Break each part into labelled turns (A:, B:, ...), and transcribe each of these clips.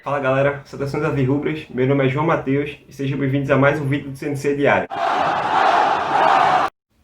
A: Fala galera, saudações alvirrubras, meu nome é João Matheus e sejam bem-vindos a mais um vídeo do CNC Diário.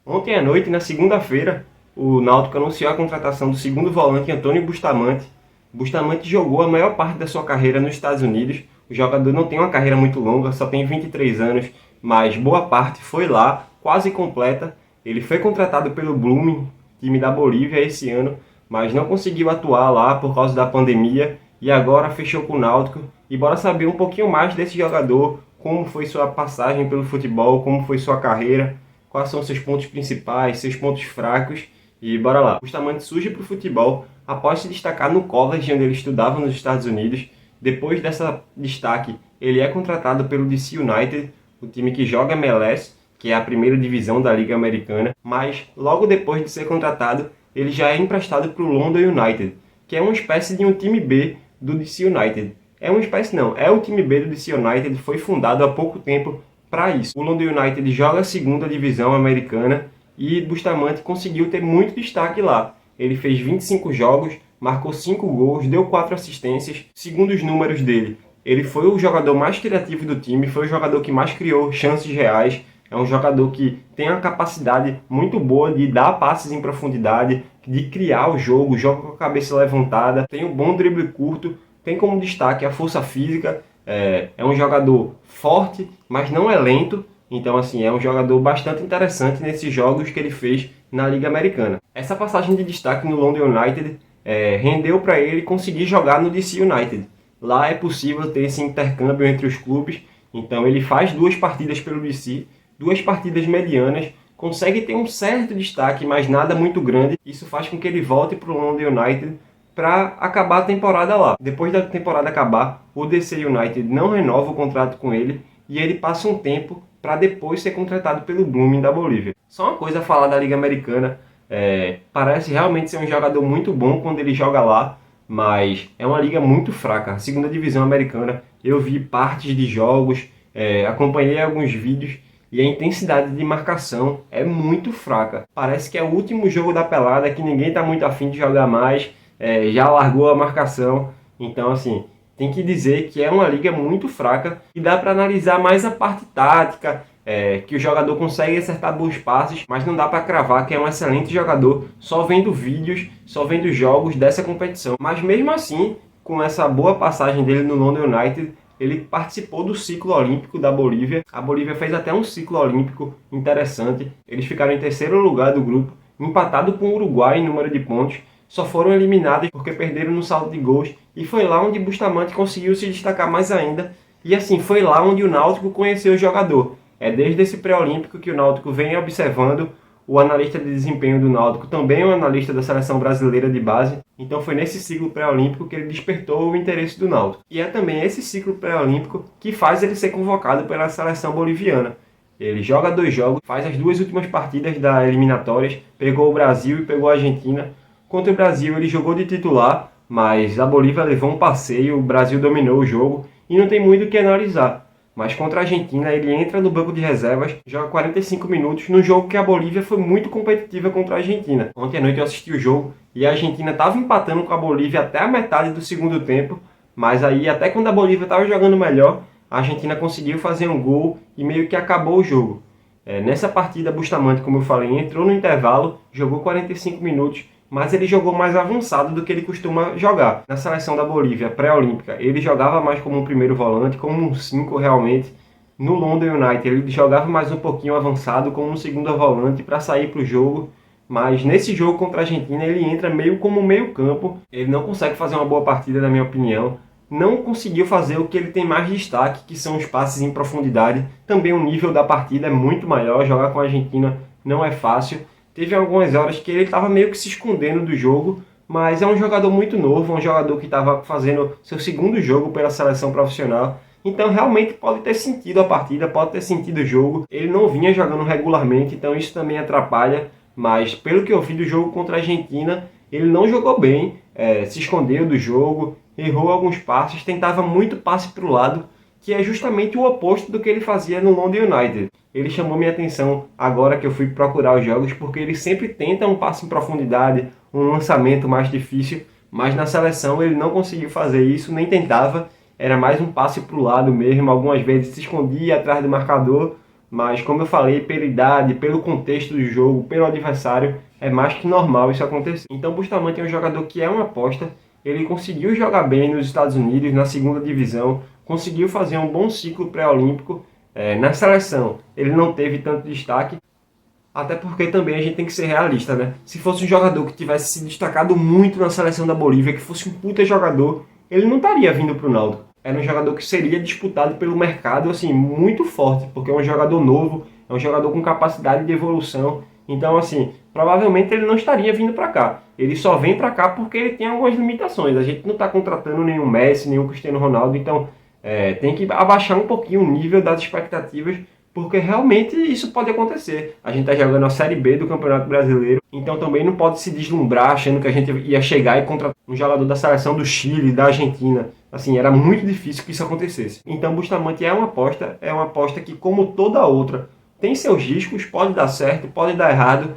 A: Ontem à noite, na segunda-feira, o Náutico anunciou a contratação do segundo volante Antônio Bustamante. Bustamante jogou a maior parte da sua carreira nos Estados Unidos. O jogador não tem uma carreira muito longa, só tem 23 anos, mas boa parte foi lá, quase completa. Ele foi contratado pelo Blooming, time da Bolívia, esse ano, mas não conseguiu atuar lá por causa da pandemia e agora fechou com o Náutico. E bora saber um pouquinho mais desse jogador, como foi sua passagem pelo futebol, como foi sua carreira, quais são seus pontos principais, seus pontos fracos, e bora lá. Bustamante surge para o futebol após se destacar no college onde ele estudava nos Estados Unidos. Depois dessa destaque, ele é contratado pelo DC United, o time que joga MLS, que é a primeira divisão da Liga Americana, mas logo depois de ser contratado, ele já é emprestado para o London United, que é uma espécie de um time B do DC United. É uma espécie não, é o time B do DC United, foi fundado há pouco tempo para isso. O London United joga a segunda divisão americana e Bustamante conseguiu ter muito destaque lá. Ele fez 25 jogos, marcou 5 gols, deu 4 assistências. Segundo os números dele, ele foi o jogador mais criativo do time, foi o jogador que mais criou chances reais. É um jogador que tem uma capacidade muito boa de dar passes em profundidade, de criar o jogo, joga com a cabeça levantada, tem um bom drible curto, tem como destaque a força física, é um jogador forte, mas não é lento. Então, assim, é um jogador bastante interessante nesses jogos que ele fez na Liga Americana. Essa passagem de destaque no London United rendeu para ele conseguir jogar no DC United. Lá é possível ter esse intercâmbio entre os clubes, então ele faz 2 partidas pelo DC, 2 partidas medianas, consegue ter um certo destaque, mas nada muito grande. Isso faz com que ele volte para o London United para acabar a temporada lá. Depois da temporada acabar, o DC United não renova o contrato com ele e ele passa um tempo para depois ser contratado pelo Blooming da Bolívia. Só uma coisa a falar da Liga Americana, parece realmente ser um jogador muito bom quando ele joga lá, mas é uma liga muito fraca. A segunda divisão americana, eu vi partes de jogos, acompanhei alguns vídeos e a intensidade de marcação é muito fraca. Parece que é o último jogo da pelada, que ninguém está muito afim de jogar mais, já largou a marcação. Então, assim, tem que dizer que é uma liga muito fraca e dá para analisar mais a parte tática, que o jogador consegue acertar bons passes, mas não dá para cravar que é um excelente jogador só vendo vídeos, só vendo jogos dessa competição. Mas mesmo assim, com essa boa passagem dele no London United, ele participou do ciclo olímpico da Bolívia. A Bolívia fez até um ciclo olímpico interessante. Eles ficaram em terceiro lugar do grupo, empatado com o Uruguai em número de pontos. Só foram eliminados porque perderam no saldo de gols. E foi lá onde Bustamante conseguiu se destacar mais ainda. E assim, foi lá onde o Náutico conheceu o jogador. É desde esse pré-olímpico que o Náutico vem observando. O analista de desempenho do Náutico também é um analista da seleção brasileira de base. Então foi nesse ciclo pré-olímpico que ele despertou o interesse do Náutico. E é também esse ciclo pré-olímpico que faz ele ser convocado pela seleção boliviana. Ele joga 2 jogos, faz as 2 últimas partidas da eliminatórias, pegou o Brasil e pegou a Argentina. Contra o Brasil ele jogou de titular, mas a Bolívia levou um passeio, o Brasil dominou o jogo e não tem muito o que analisar. Mas contra a Argentina ele entra no banco de reservas, joga 45 minutos num jogo que a Bolívia foi muito competitiva contra a Argentina. Ontem à noite eu assisti o jogo e a Argentina estava empatando com a Bolívia até a metade do segundo tempo, mas aí até quando a Bolívia estava jogando melhor, a Argentina conseguiu fazer um gol e meio que acabou o jogo. Nessa partida, Bustamante, como eu falei, entrou no intervalo, jogou 45 minutos, mas ele jogou mais avançado do que ele costuma jogar. Na seleção da Bolívia pré-olímpica, ele jogava mais como um primeiro volante, como um 5 realmente. No London United, ele jogava mais um pouquinho avançado, como um segundo volante para sair para o jogo. Mas nesse jogo contra a Argentina, ele entra meio como meio campo. Ele não consegue fazer uma boa partida, na minha opinião. Não conseguiu fazer o que ele tem mais destaque, que são os passes em profundidade. Também o nível da partida é muito maior, jogar com a Argentina não é fácil. Teve algumas horas que ele estava meio que se escondendo do jogo, mas é um jogador muito novo, um jogador que estava fazendo seu segundo jogo pela seleção profissional. Então realmente pode ter sentido a partida, pode ter sentido o jogo. Ele não vinha jogando regularmente, então isso também atrapalha. Mas pelo que eu vi do jogo contra a Argentina, ele não jogou bem, se escondeu do jogo, errou alguns passes, tentava muito passe para o lado, que é justamente o oposto do que ele fazia no London United. Ele chamou minha atenção agora que eu fui procurar os jogos, porque ele sempre tenta um passe em profundidade, um lançamento mais difícil, mas na seleção ele não conseguiu fazer isso, nem tentava, era mais um passe para o lado mesmo, algumas vezes se escondia atrás do marcador, mas como eu falei, pela idade, pelo contexto do jogo, pelo adversário, é mais que normal isso acontecer. Então o Bustamante é um jogador que é uma aposta, ele conseguiu jogar bem nos Estados Unidos, na segunda divisão, conseguiu fazer um bom ciclo pré-olímpico. Na seleção ele não teve tanto destaque, até porque também a gente tem que ser realista, né? Se fosse um jogador que tivesse se destacado muito na seleção da Bolívia, que fosse um puta jogador, ele não estaria vindo para o Náutico. Era um jogador que seria disputado pelo mercado, assim, muito forte, porque é um jogador novo, é um jogador com capacidade de evolução. Então, assim, provavelmente ele não estaria vindo para cá. Ele só vem para cá porque ele tem algumas limitações. A gente não está contratando nenhum Messi, nenhum Cristiano Ronaldo, então tem que abaixar um pouquinho o nível das expectativas, porque realmente isso pode acontecer. A gente está jogando a Série B do Campeonato Brasileiro, então também não pode se deslumbrar achando que a gente ia chegar e contratar um jogador da seleção do Chile, da Argentina. Assim, era muito difícil que isso acontecesse. Então Bustamante é uma aposta que, como toda outra, tem seus riscos, pode dar certo, pode dar errado,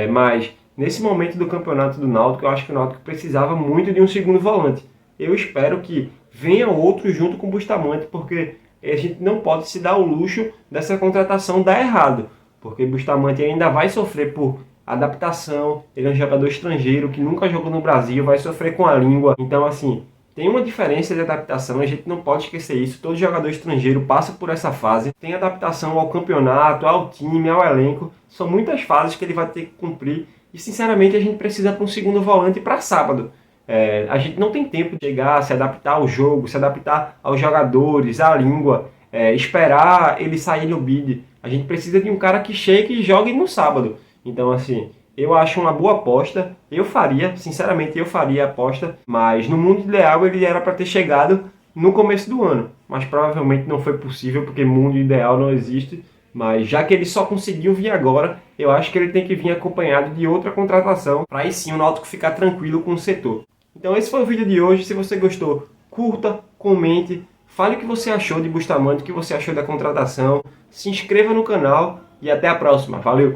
A: mas nesse momento do campeonato do Náutico, eu acho que o Náutico precisava muito de um segundo volante. Eu espero que venha outro junto com o Bustamante, porque a gente não pode se dar o luxo dessa contratação dar errado, porque Bustamante ainda vai sofrer por adaptação, ele é um jogador estrangeiro que nunca jogou no Brasil, vai sofrer com a língua, então assim, tem uma diferença de adaptação, a gente não pode esquecer isso, todo jogador estrangeiro passa por essa fase, tem adaptação ao campeonato, ao time, ao elenco, são muitas fases que ele vai ter que cumprir, e sinceramente a gente precisa para um segundo volante para sábado. A gente não tem tempo de chegar, se adaptar ao jogo, se adaptar aos jogadores, à língua, esperar ele sair no bid. A gente precisa de um cara que chegue e jogue no sábado. Então, assim, eu acho uma boa aposta. Eu faria, sinceramente, eu faria a aposta. Mas no mundo ideal ele era para ter chegado no começo do ano. Mas provavelmente não foi possível, porque mundo ideal não existe. Mas já que ele só conseguiu vir agora, eu acho que ele tem que vir acompanhado de outra contratação, para aí sim o Náutico ficar tranquilo com o setor. Então esse foi o vídeo de hoje. Se você gostou, curta, comente, fale o que você achou de Bustamante, o que você achou da contratação, se inscreva no canal e até a próxima. Valeu!